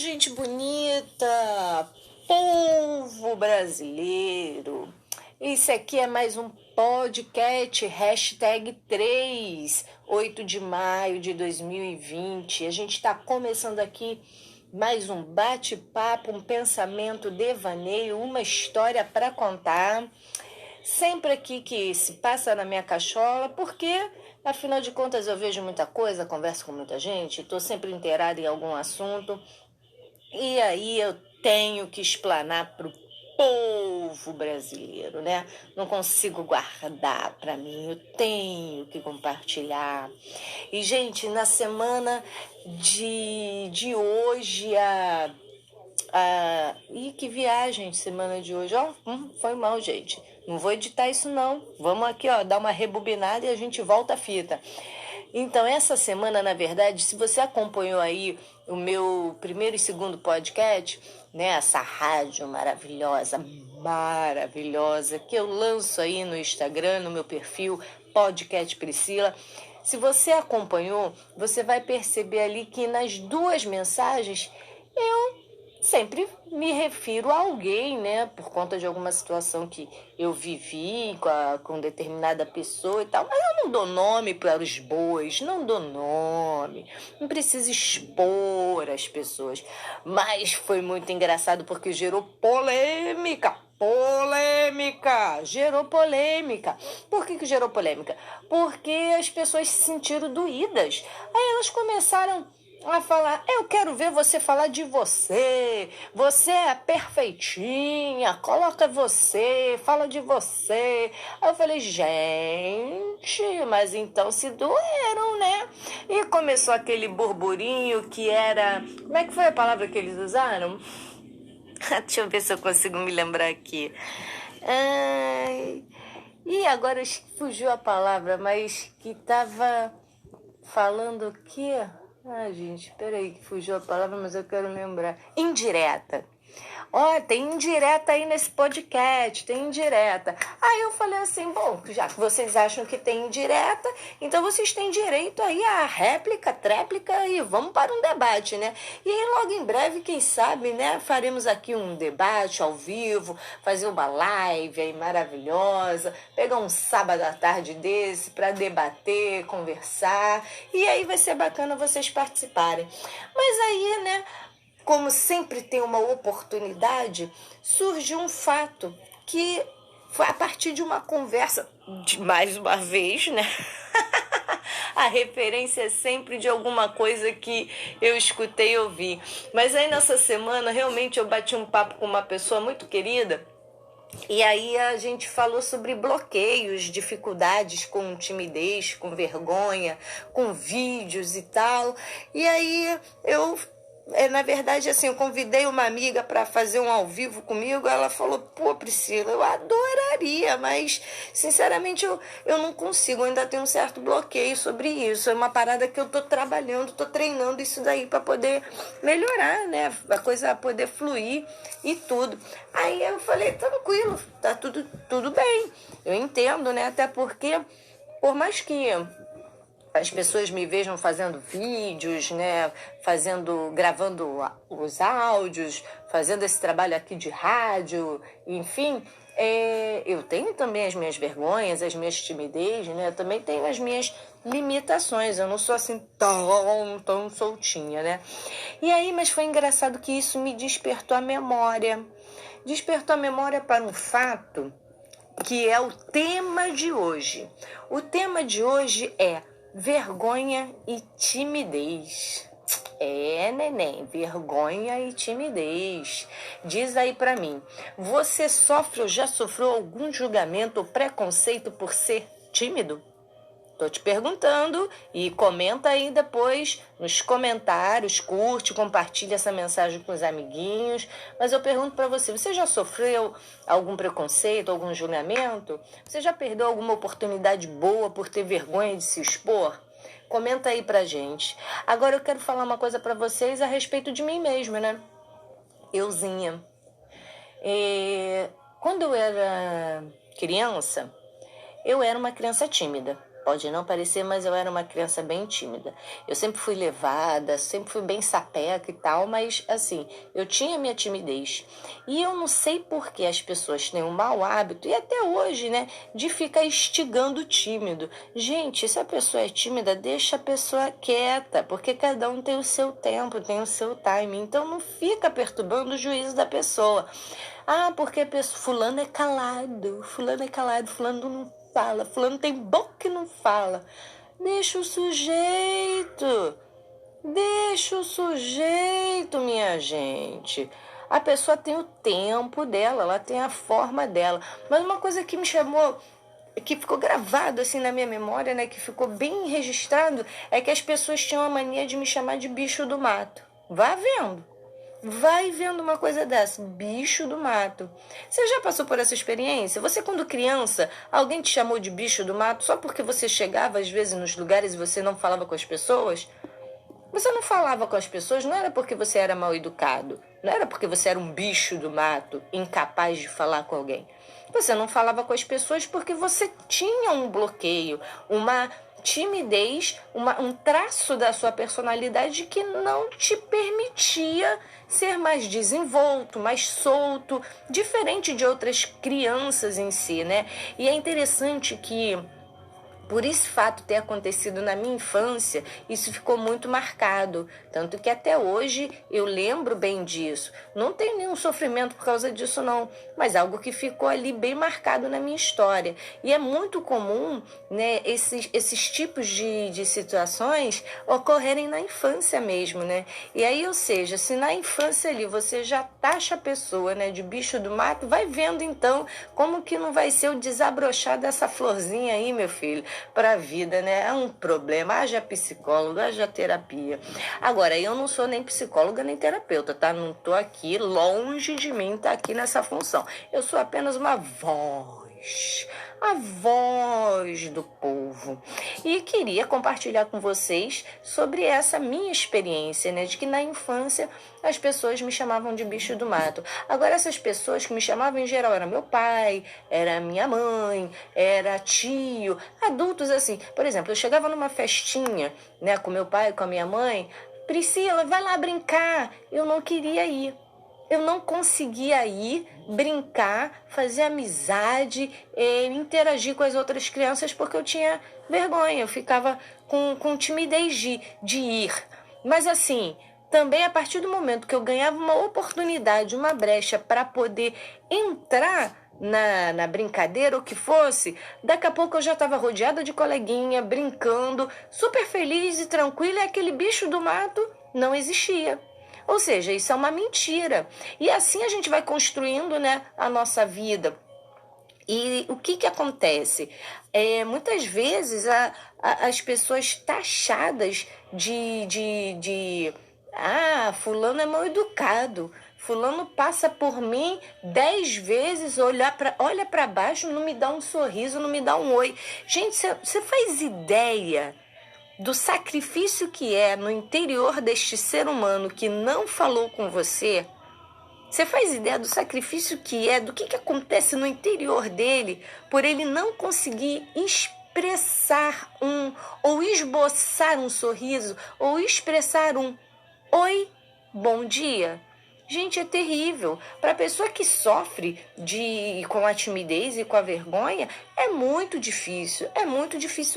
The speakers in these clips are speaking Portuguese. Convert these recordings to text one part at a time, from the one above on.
Gente bonita, povo brasileiro. Esse aqui é mais um podcast, hashtag 3, 8 de maio de 2020. A gente está começando aqui mais um bate-papo, um pensamento, devaneio, uma história para contar. Sempre aqui que se passa na minha cachola, porque, afinal de contas, eu vejo muita coisa, converso com muita gente, estou sempre inteirada em algum assunto. E aí eu tenho que explanar para o povo brasileiro, né? Não consigo guardar para mim, eu tenho que compartilhar. E, gente, na semana de hoje, Ih, que viagem, semana de hoje. Foi mal, gente. Não vou editar isso, não. Vamos aqui, dar uma rebobinada e a gente volta a fita. Então, essa semana, na verdade, se você acompanhou aí o meu primeiro e segundo podcast, né, essa rádio maravilhosa, que eu lanço aí no Instagram, no meu perfil, Podcast Priscila. Se você acompanhou, você vai perceber ali que nas duas mensagens eu sempre me refiro a alguém, né? Por conta de alguma situação que eu vivi com determinada pessoa e tal. Mas eu não dou nome para os bois, não dou nome. Não preciso expor as pessoas. Mas foi muito engraçado porque gerou polêmica. Gerou polêmica. Por que gerou polêmica? Porque as pessoas se sentiram doídas. Aí elas começaram a falar: eu quero ver você falar de você, você é perfeitinha, coloca você, fala de você. Aí eu falei: gente, mas então se doeram, né? E começou aquele burburinho que era... Como é que foi a palavra que eles usaram? Deixa eu ver se eu consigo me lembrar aqui. E agora fugiu a palavra, mas que tava falando o quê? Gente, peraí, que fugiu a palavra, mas eu quero lembrar. Indireta. Tem indireta aí nesse podcast, tem indireta. Aí eu falei assim: bom, já que vocês acham que tem indireta, então vocês têm direito aí à réplica, tréplica e vamos para um debate, né? E aí logo em breve, quem sabe, né, faremos aqui um debate ao vivo, fazer uma live aí maravilhosa, pegar um sábado à tarde desse para debater, conversar, e aí vai ser bacana vocês participarem. Mas aí, né, como sempre tem uma oportunidade, surge um fato que foi a partir de uma conversa, mais uma vez, né? A referência é sempre de alguma coisa que eu escutei e ouvi. Mas aí nessa semana, realmente, eu bati um papo com uma pessoa muito querida. E aí a gente falou sobre bloqueios, dificuldades com timidez, com vergonha, com vídeos e tal. E aí na verdade, assim, eu convidei uma amiga para fazer um ao vivo comigo. Ela falou: pô, Priscila, eu adoraria, mas sinceramente eu não consigo, eu ainda tenho um certo bloqueio sobre isso. É uma parada que eu tô trabalhando, tô treinando isso daí para poder melhorar, né? A coisa poder fluir e tudo. Aí eu falei: tranquilo, tá tudo bem, eu entendo, né? Até porque, por mais que as pessoas me vejam fazendo vídeos, né, gravando os áudios, fazendo esse trabalho aqui de rádio, enfim, eu tenho também as minhas vergonhas, as minhas timidez, né, eu também tenho as minhas limitações, eu não sou assim tão soltinha, né. E aí, mas foi engraçado que isso me despertou a memória para um fato que é o tema de hoje. O tema de hoje é vergonha e timidez. Neném, vergonha e timidez. Diz aí pra mim, você sofre ou já sofreu algum julgamento ou preconceito por ser tímido? Tô te perguntando, e comenta aí depois nos comentários, curte, compartilha essa mensagem com os amiguinhos. Mas eu pergunto para você já sofreu algum preconceito, algum julgamento? Você já perdeu alguma oportunidade boa por ter vergonha de se expor? Comenta aí pra gente. Agora eu quero falar uma coisa para vocês a respeito de mim mesma, né? Euzinha. Quando eu era criança, eu era uma criança tímida. Pode não parecer, mas eu era uma criança bem tímida. Eu sempre fui levada, sempre fui bem sapeca e tal, mas assim, eu tinha minha timidez. E eu não sei por que as pessoas têm um mau hábito, e até hoje, né, de ficar instigando o tímido. Gente, se a pessoa é tímida, deixa a pessoa quieta, porque cada um tem o seu tempo, tem o seu time. Então não fica perturbando o juízo da pessoa. Ah, porque a pessoa, fulano é calado, fulano não fala, fulano tem boca e não fala. Deixa o sujeito, minha gente. A pessoa tem o tempo dela, ela tem a forma dela. Mas uma coisa que me chamou, que ficou gravado assim na minha memória, né, que ficou bem registrado, é que as pessoas tinham a mania de me chamar de bicho do mato. Vá vendo. Vai vendo uma coisa dessa, bicho do mato. Você já passou por essa experiência? Você, quando criança, alguém te chamou de bicho do mato só porque você chegava às vezes nos lugares e você não falava com as pessoas? Você não falava com as pessoas, não era porque você era mal educado, não era porque você era um bicho do mato, incapaz de falar com alguém. Você não falava com as pessoas porque você tinha um bloqueio, uma timidez, um traço da sua personalidade que não te permitia ser mais desenvolto, mais solto, diferente de outras crianças em si, né? E é interessante que, por esse fato ter acontecido na minha infância, isso ficou muito marcado. Tanto que até hoje eu lembro bem disso. Não tenho nenhum sofrimento por causa disso, não. Mas algo que ficou ali bem marcado na minha história. E é muito comum, né, esses tipos de situações ocorrerem na infância mesmo, né? E aí, ou seja, se na infância ali você já taxa a pessoa, né, de bicho do mato, vai vendo então como que não vai ser o desabrochar dessa florzinha aí, meu filho, para a vida, né? É um problema. Haja psicólogo, haja terapia. Agora, eu não sou nem psicóloga nem terapeuta, tá? Não tô aqui, longe de mim, tá aqui nessa função. Eu sou apenas uma voz, a voz do povo. E queria compartilhar com vocês sobre essa minha experiência, né? De que na infância as pessoas me chamavam de bicho do mato. Agora, essas pessoas que me chamavam em geral era meu pai, era minha mãe, era tio, adultos assim. Por exemplo, eu chegava numa festinha, né, com meu pai, com a minha mãe. Priscila, vai lá brincar. Eu não queria ir. Eu não conseguia ir, brincar, fazer amizade, interagir com as outras crianças porque eu tinha vergonha, eu ficava com timidez de ir. Mas assim, também a partir do momento que eu ganhava uma oportunidade, uma brecha para poder entrar na brincadeira, ou que fosse, daqui a pouco eu já estava rodeada de coleguinha, brincando, super feliz e tranquila, e aquele bicho do mato não existia. Ou seja, isso é uma mentira. E assim a gente vai construindo, né, a nossa vida. E o que acontece? Muitas vezes as pessoas taxadas fulano é mal educado. Fulano passa por mim 10 vezes, olha para baixo, não me dá um sorriso, não me dá um oi. Gente, você faz ideia do sacrifício que é no interior deste ser humano que não falou com você? Você faz ideia do sacrifício que é, do que acontece no interior dele por ele não conseguir expressar ou esboçar um sorriso, ou expressar um oi, bom dia? Gente, é terrível. Para a pessoa que sofre com a timidez e com a vergonha, é muito difícil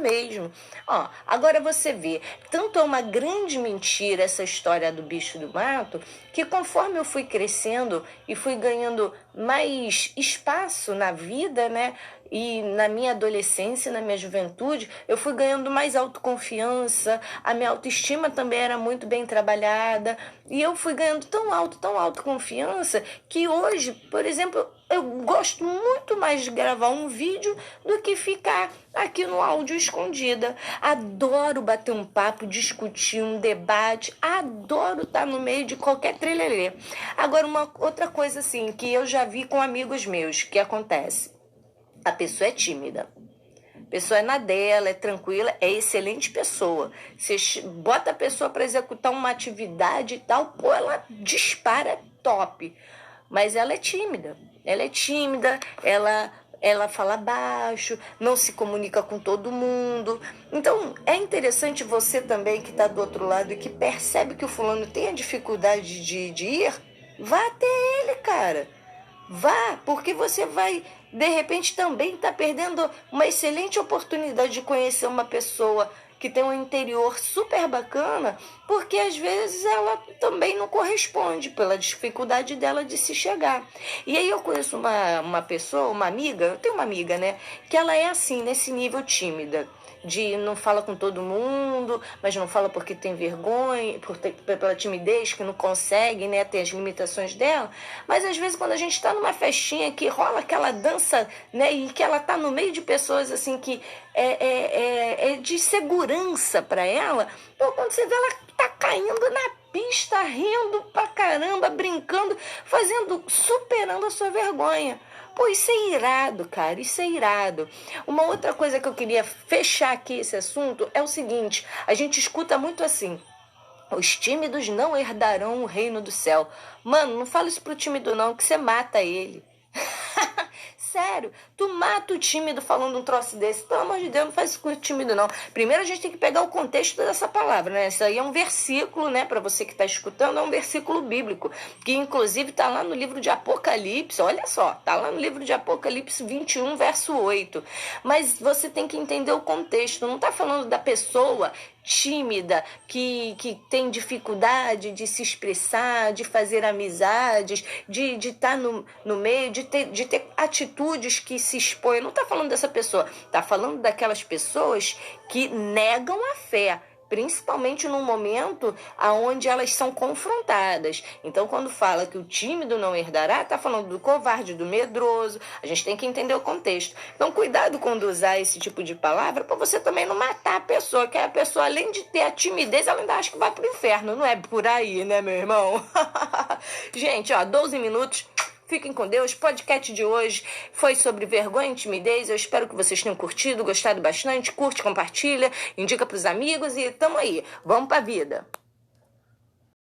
mesmo. Ó, agora você vê, tanto é uma grande mentira essa história do bicho do mato, que conforme eu fui crescendo e fui ganhando mais espaço na vida, né? E na minha adolescência, na minha juventude, eu fui ganhando mais autoconfiança, a minha autoestima também era muito bem trabalhada, e eu fui ganhando tão autoconfiança, que hoje, por exemplo, eu gosto muito mais de gravar um vídeo do que ficar aqui no áudio escondida. Adoro bater um papo, discutir um debate, adoro estar no meio de qualquer trelelê. Agora, uma outra coisa assim, que eu já vi com amigos meus, que acontece. A pessoa é tímida, a pessoa é na dela, é tranquila, é excelente pessoa. Você bota a pessoa para executar uma atividade e tal, pô, ela dispara, top. Mas ela é tímida, ela ela fala baixo, não se comunica com todo mundo. Então, é interessante você também que está do outro lado e que percebe que o fulano tem a dificuldade de ir, vá até ele, cara. Vá, porque você vai, de repente, também estar perdendo uma excelente oportunidade de conhecer uma pessoa que tem um interior super bacana, porque às vezes ela também não corresponde pela dificuldade dela de se chegar. E aí eu conheço uma pessoa, uma amiga, eu tenho uma amiga, né, que ela é assim, nesse nível tímida. De não fala com todo mundo, mas não fala porque tem vergonha, pela timidez, que não consegue, né, ter as limitações dela. Mas às vezes quando a gente está numa festinha que rola aquela dança, né, e que ela tá no meio de pessoas assim que é de segurança para ela, pô, quando você vê ela tá caindo na pista, rindo pra caramba, brincando, superando a sua vergonha. Pô, isso é irado, cara, isso é irado. Uma outra coisa que eu queria fechar aqui esse assunto é o seguinte, a gente escuta muito assim, os tímidos não herdarão o reino do céu. Mano, não fala isso pro tímido não, que você mata ele. Sério, tu mata o tímido falando um troço desse. Pelo amor de Deus, não faz isso com o tímido, não. Primeiro a gente tem que pegar o contexto dessa palavra, né? Isso aí é um versículo, né? Para você que está escutando, é um versículo bíblico. Que inclusive está lá no livro de Apocalipse. Olha só, tá lá no livro de Apocalipse 21, verso 8. Mas você tem que entender o contexto. Não tá falando da pessoa tímida, que tem dificuldade de se expressar, de fazer amizades, de estar no meio, de ter atitudes que se expõem. Não está falando dessa pessoa, está falando daquelas pessoas que negam a fé, principalmente num momento onde elas são confrontadas. Então, quando fala que o tímido não herdará, está falando do covarde, do medroso. A gente tem que entender o contexto. Então, cuidado quando usar esse tipo de palavra para você também não matar a pessoa, que a pessoa, além de ter a timidez, ela ainda acha que vai pro inferno. Não é por aí, né, meu irmão? Gente, 12 minutos. Fiquem com Deus. O podcast de hoje foi sobre vergonha e timidez. Eu espero que vocês tenham curtido, gostado bastante. Curte, compartilha, indica pros amigos e tamo aí. Vamos pra vida.